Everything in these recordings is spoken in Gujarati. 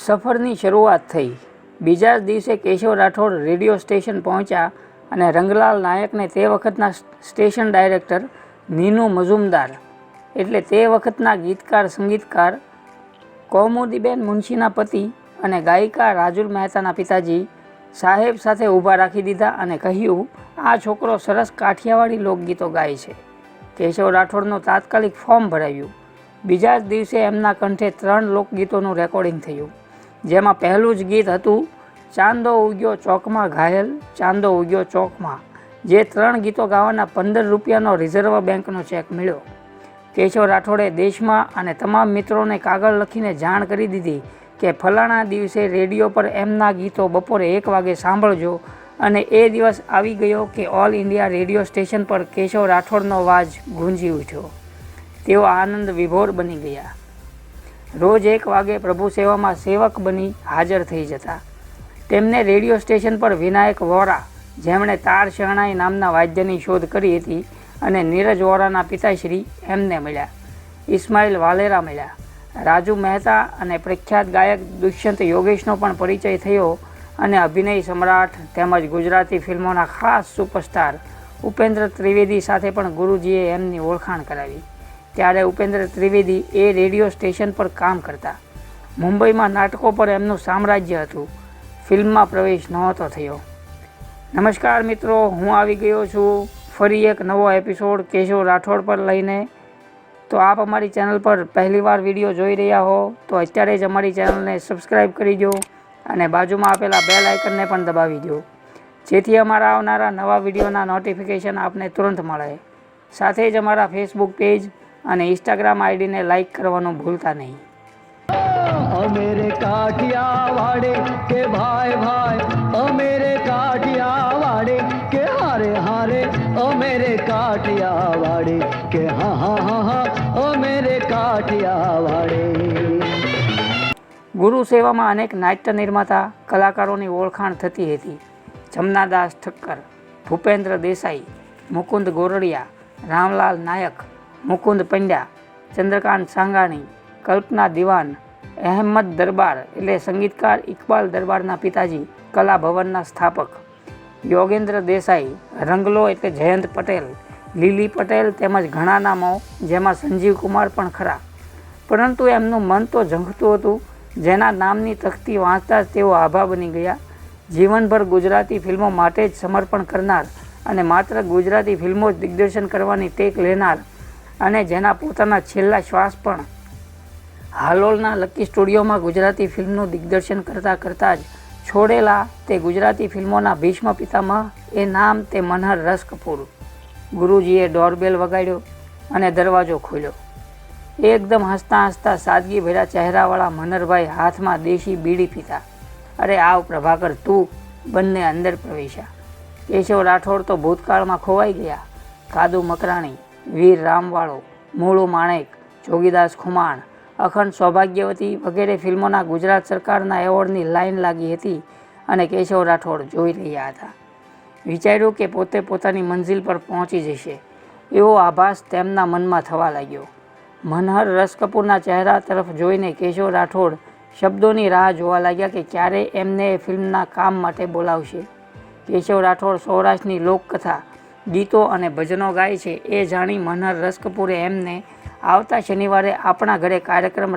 સફરની શરૂઆત થઈ। બીજા જ દિવસે કેશવ રાઠોડ રેડિયો સ્ટેશન પહોંચ્યા અને રંગલાલ નાયકને તે વખતના સ્ટેશન ડાયરેક્ટર નીનુ મઝુમદાર એટલે તે વખતના ગીતકાર સંગીતકાર કૌમુદીબેન મુનશીના પતિ અને ગાયિકા રાજુલ મહેતાના પિતાજી સાહેબ સાથે ઊભા રાખી દીધા અને કહ્યું, આ છોકરો સરસ કાઠિયાવાડી લોકગીતો ગાય છે। કેશવ રાઠોડનું તાત્કાલિક ફોર્મ ભરાયું। બીજા જ દિવસે એમના કંઠે 3 લોકગીતોનું રેકોર્ડિંગ થયું, જેમાં પહેલું જ ગીત હતું ચાંદો ઉગ્યો ચોકમાં ઘાયલ ચાંદો ઉગ્યો ચોકમાં, જે 3 ગીતો ગાવાના 15 રૂપિયાનો રિઝર્વ બેંકનો ચેક મળ્યો। કેશવ રાઠોડે દેશમાં અને તમામ મિત્રોને કાગળ લખીને જાણ કરી દીધી કે ફલાણા દિવસે રેડિયો પર એમના ગીતો બપોરે 1 વાગે સાંભળજો, અને એ દિવસ આવી ગયો કે ઓલ ઇન્ડિયા રેડિયો સ્ટેશન પર કેશવ રાઠોડનો અવાજ ગુંજી ઉઠ્યો। તેઓ આનંદ વિભોર બની ગયા। રોજ 1 વાગે પ્રભુ સેવામાં સેવક બની હાજર થઈ જતા। તેમને રેડિયો સ્ટેશન પર વિનાયક વોરા, જેમણે તાર શરણાઈ નામના વાદ્યની શોધ કરી હતી, અને નીરજ વોરાના પિતાશ્રી એમને મળ્યા। ઇસ્માઇલ વાલેરા મળ્યા। રાજુ મહેતા અને પ્રખ્યાત ગાયક દુષ્યંત યોગેશનો પણ પરિચય થયો, અને અભિનય સમ્રાટ તેમજ ગુજરાતી ફિલ્મોના ખાસ સુપરસ્ટાર ઉપેન્દ્ર ત્રિવેદી સાથે પણ ગુરુજીએ એમની ઓળખાણ કરાવી। ત્યારે ઉપેન્દ્ર ત્રિવેદી એ રેડિયો સ્ટેશન પર કામ કરતા। મુંબઈમાં નાટકો પર એમનું સામ્રાજ્ય હતું। ફિલ્મમાં પ્રવેશ નહોતો થયો। નમસ્કાર મિત્રો, હું આવી ગયો છું ફરી એક નવો એપિસોડ કેશવ રાઠોડ પર લઈને। તો આપ અમારી ચેનલ પર પહેલીવાર વિડીયો જોઈ રહ્યા હો તો અત્યારે જ અમારી ચેનલને સબસ્ક્રાઈબ કરી દો અને બાજુમાં આપેલા બેલ આઇકનને પણ દબાવી દો, જેથી અમારા આવનારા નવા વિડીયોના નોટિફિકેશન આપને તુરંત મળે। સાથે જ અમારા ફેસબુક પેજ અને ઇન્સ્ટાગ્રામ આઈડીને લાઈક કરવાનું ભૂલતા નહીં। मेरे काठियावाड़े के भाई भाई मेरे काठियावाड़े के हारे हारे मेरे काठियावाड़े के हाँ हाँ हाँ मेरे काठियावाड़े। ગુરુ સેવામાં અનેક નાટ્ય નિર્માતા કલાકારોની ઓળખાણ થતી હતી। જમનાદાસ ઠક્કર, ભૂપેન્દ્ર દેસાઈ, મુકુંદ ગોરડિયા, રામલાલ નાયક, મુકુંદ પંડ્યા, ચંદ્રકાંત સાંગાણી, કલ્પના દિવાન, અહેમદ દરબાર એટલે સંગીતકાર ઇકબાલ દરબારના પિતાજી, કલા ભવનના સ્થાપક, યોગેન્દ્ર દેસાઈ, રંગલો એટલે જયંત પટેલ, લીલી પટેલ તેમજ ઘણા નામો, જેમાં સંજીવ કુમાર પણ ખરા। પરંતુ એમનું મન તો ઝંખતું હતું, જેના નામની તખતી વાંચતા જ તેઓ આભા બની ગયા। જીવનભર ગુજરાતી ફિલ્મો માટે જ સમર્પણ કરનાર અને માત્ર ગુજરાતી ફિલ્મો જ દિગ્દર્શન કરવાની ટેક લેનાર, અને જેના પોતાના છેલ્લા શ્વાસ પણ હાલોલના લકી સ્ટુડિયોમાં ગુજરાતી ફિલ્મનું દિગ્દર્શન કરતાં કરતાં જ છોડેલા તે ગુજરાતી ફિલ્મોના ભીષ્મ પિતામહ, એ નામ તે મનહર રસ કપૂર। ગુરુજીએ ડોરબેલ વગાડ્યો અને દરવાજો ખોલ્યો। એકદમ હસતા હસતા સાદગી ભર્યા ચહેરાવાળા મનહરભાઈ હાથમાં દેશી બીડી પીતા। અરે આવ પ્રભાકર તું, બંને અંદર પ્રવેશ્યા। કેશવ રાઠોડ તો ભૂતકાળમાં ખોવાઈ ગયા। કાદુ મકરાણી, વીર રામવાળો, મૂળું માણેક, જોગીદાસ ખુમાણ, અખંડ સૌભાગ્યવતી વગેરે ફિલ્મોના ગુજરાત સરકારના એવોર્ડની લાઈન લાગી હતી, અને કેશવ રાઠોડ જોઈ રહ્યા હતા। વિચાર્યું કે પોતે પોતાની મંજિલ પર પહોંચી જશે એવો આભાસ તેમના મનમાં થવા લાગ્યો। મનહર રસ કપૂરના ચહેરા તરફ જોઈને કેશવ રાઠોડ શબ્દોની રાહ જોવા લાગ્યા કે ક્યારે એમને એ ફિલ્મના કામ માટે બોલાવશે। કેશવ રાઠોડ સૌરાષ્ટ્રની લોકકથા, ગીતો અને ભજનો ગાય છે એ જાણી મનહર રસ કપૂરે એમને આવતા શનિવારે આપણા ઘરે કાર્યક્રમ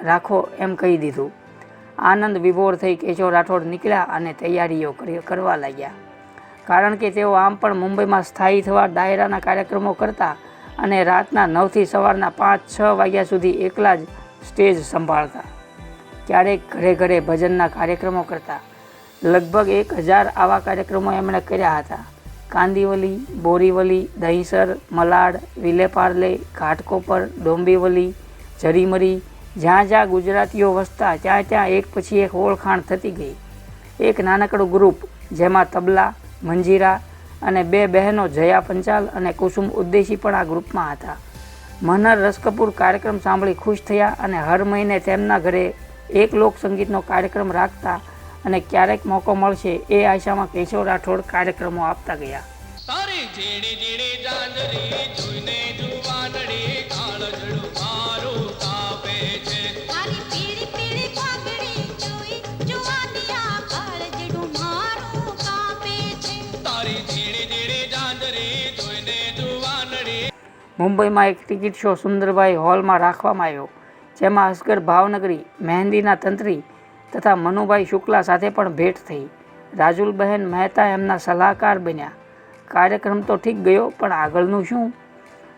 રાખો એમ કહી દીધું। આનંદ વિભોર થઈ કેશવ રાઠોડ નીકળ્યા અને તૈયારીઓ કરવા લાગ્યા, કારણ કે તેઓ આમ પણ મુંબઈમાં સ્થાયી થવા ડાયરાના કાર્યક્રમો કરતા અને રાતના 9થી સવારના 5-6 વાગ્યા સુધી એકલા જ સ્ટેજ સંભાળતા। ક્યારેક ઘરે ઘરે ભજનના કાર્યક્રમો કરતા। લગભગ 1000 આવા કાર્યક્રમો એમણે કર્યા હતા। કાંદીવલી, બોરીવલી, દહીંસર, મલાડ, વિલેપાર્લે, ઘાટકોપર, ડોંબીવલી, જરીમરી, જ્યાં જ્યાં ગુજરાતીઓ વસતા ત્યાં ત્યાં એક પછી એક ઓળખાણ થતી ગઈ। એક નાનકડું ગ્રુપ, જેમાં તબલા, મંજીરા અને 2 બહેનો જયા પંચાલ અને કુસુમ ઉદ્દેશી પણ આ ગ્રુપમાં હતા। મનહર રસ કપૂર કાર્યક્રમ સાંભળી ખુશ થયા અને હર મહિને તેમના ઘરે એક લોકસંગીતનો કાર્યક્રમ રાખતા, અને ક્યારેક મોકો મળશે એ આશામાં કેશવ રાઠોડ કાર્યક્રમો આપતા ગયા। મુંબઈમાં એક ટિકિટ શો સુંદરભાઈ હોલમાં રાખવામાં આવ્યો, જેમાં અસગર ભાવનગરી, મહેંદીના તંત્રી તથા મનુભાઈ શુક્લા સાથે પણ ભેટ થઈ. રાજુલબહેન મહેતા એમના સલાહકાર બન્યા. કાર્યક્રમ તો ઠીક ગયો, પણ આગળનું શું?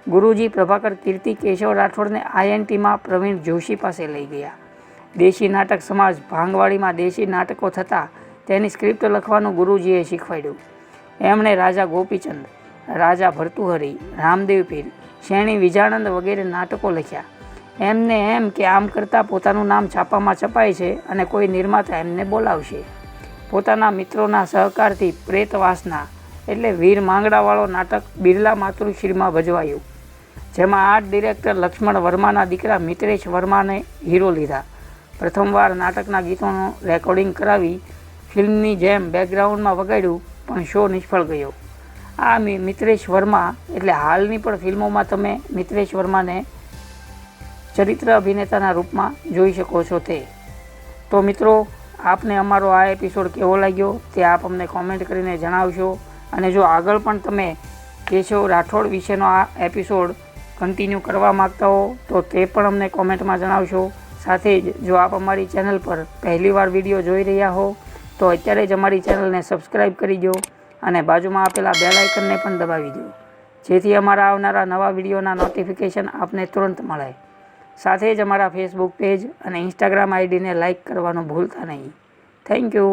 ગુરુજી પ્રભાકર કીર્તિ કેશવ રાઠોડને INTમાં પ્રવીણ જોશી પાસે લઈ ગયા. દેશી નાટક સમાજ ભાંગવાડીમાં દેશી નાટકો થતાં તેની સ્ક્રિપ્ટ લખવાનું ગુરુજીએ શીખવાડ્યું. એમણે રાજા ગોપીચંદ, રાજા ભર્તુહરી, રામદેવ પીર, શેણી વિજાનંદ વગેરે નાટકો લખ્યા. એમને એમ કે આમ કરતાં પોતાનું નામ છાપામાં છપાય છે અને કોઈ નિર્માતા એમને બોલાવશે. પોતાના મિત્રોના સહકારથી પ્રેતવાસના એટલે વીર માંગડાવાળો નાટક બિરલા માતૃશ્રીમાં ભજવાયું, જેમાં આર્ટ ડિરેક્ટર લક્ષ્મણ વર્માના દીકરા મિત્રેશ વર્માને હીરો લીધા. પ્રથમવાર નાટકના ગીતોનું રેકોર્ડિંગ કરાવી ફિલ્મની જેમ બેકગ્રાઉન્ડમાં વગાડ્યું, પણ શો નિષ્ફળ ગયો. આ મિત્રેશ વર્મા એટલે હાલની પણ ફિલ્મોમાં તમે મિત્રેશ વર્માને ચરિત્ર અભિનેતાના રૂપમાં જોઈ શકો છો. તો મિત્રો, આપને અમારો આ એપિસોડ કેવો લાગ્યો તે આપ અમને કોમેન્ટ કરીને જણાવશો. અને જો આગળ પણ તમે કેશવ રાઠોડ વિશેનો આ એપિસોડ કન્ટિન્યુ કરવા માગતા હો તો તે પણ અમને કોમેન્ટમાં જણાવશો. સાથે જ જો આપ અમારી ચેનલ પર પહેલીવાર વિડીયો જોઈ રહ્યા હો તો અત્યારે જ અમારી ચેનલને સબસ્ક્રાઈબ કરી દો અને બાજુમાં આપેલા બેલ આઇકનને પણ દબાવી દો, જેથી અમારા આવનારા નવા વિડીયોના નોટિફિકેશન આપને તુરંત મળે. સાથે જ અમારા ફેસબુક પેજ અને ઇન્સ્ટાગ્રામ આઈડીને લાઇક કરવાનું ભૂલતા નહીં. Thank you.